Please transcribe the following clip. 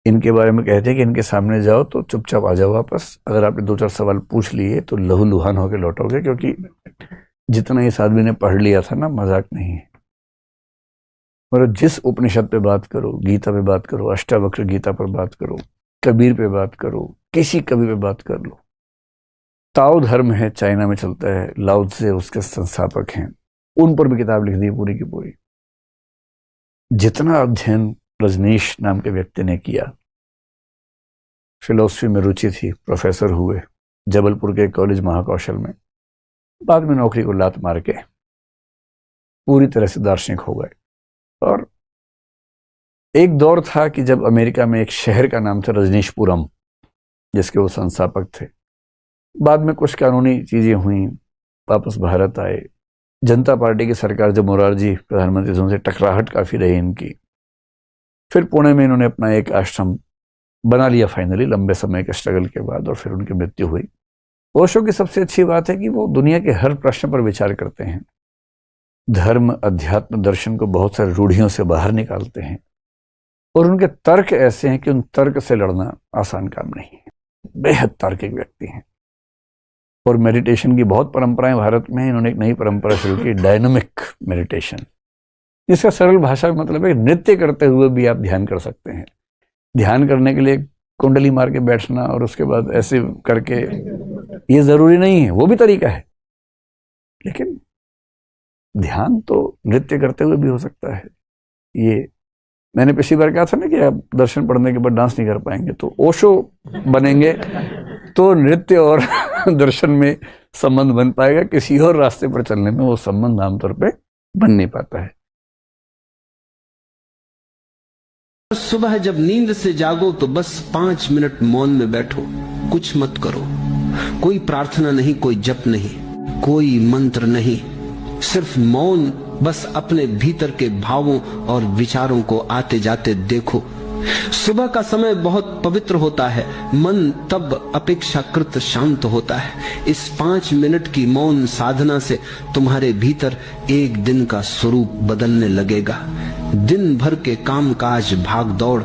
इनके बारे में कहते हैं कि इनके सामने जाओ तो चुपचाप आ जाओ वापस। अगर आपने 2-4 सवाल पूछ लिए तो लहूलुहान होकर लौटोगे, क्योंकि जितना इस आदमी ने पढ़ लिया था ना, मजाक नहीं है। और जिस उपनिषद पे बात करो, गीता पे बात करो, अष्टावक्र गीता पर बात करो, कबीर पे बात करो, किसी कवि पे बात कर लो। ताओ धर्म है, चाइना में चलता है, लाओ त्से उसके संस्थापक हैं, उन पर भी किताब लिख दी पूरी की पूरी। जितना अध्ययन रजनीश नाम के व्यक्ति ने किया, फिलोसफी में रुचि थी, प्रोफेसर हुए जबलपुर के कॉलेज महाकौशल में, बाद में नौकरी को लात मार के पूरी तरह से दार्शनिक हो गए। और एक दौर था कि जब अमेरिका में एक शहर का नाम था रजनीशपुरम, जिसके वो संस्थापक थे। बाद में कुछ कानूनी चीजें हुई, वापस भारत आए। जनता पार्टी की सरकार जब मोरारजी प्रधानमंत्री थे, उनसे टकराहट काफी रही इनकी। फिर पुणे में इन्होंने अपना एक आश्रम बना लिया फाइनली, लंबे समय के स्ट्रगल के बाद, और फिर उनकी मृत्यु हुई। ओशो की सबसे अच्छी बात है कि वो दुनिया के हर प्रश्न पर विचार करते हैं, धर्म, अध्यात्म, दर्शन को बहुत सारी रूढ़ियों से बाहर निकालते हैं, और उनके तर्क ऐसे हैं कि उन तर्क से लड़ना आसान काम नहीं है। बेहद तार्किक व्यक्ति हैं। और मेडिटेशन की बहुत परंपराएं भारत में। इन्होंने एक नई परंपरा शुरू की, डायनामिक मेडिटेशन, जिसका सरल भाषा में मतलब है नृत्य करते हुए भी आप ध्यान कर सकते हैं। ध्यान करने के लिए कुंडली मार के बैठना और उसके बाद ऐसे करके, ये जरूरी नहीं है, वो भी तरीका है, लेकिन ध्यान तो नृत्य करते हुए भी हो सकता है। ये मैंने पिछली बार कहा था ना कि आप दर्शन पढ़ने के बाद डांस नहीं कर पाएंगे, तो ओशो बनेंगे तो नृत्य और दर्शन में संबंध बन पाएगा। किसी और रास्ते पर चलने में वो संबंध आमतौर पे बन नहीं पाता है। सुबह जब नींद से जागो तो बस 5 मिनट मौन में बैठो, कुछ मत करो। कोई प्रार्थना नहीं, कोई जप नहीं, कोई मंत्र नहीं, सिर्फ मौन। बस अपने भीतर के भावों और विचारों को आते जाते देखो। सुबह का समय बहुत पवित्र होता है, मन तब अपेक्षाकृत शांत होता है। इस 5 मिनट की मौन साधना से तुम्हारे भीतर एक दिन का स्वरूप बदलने लगेगा। दिन भर के कामकाज, भाग दौड़,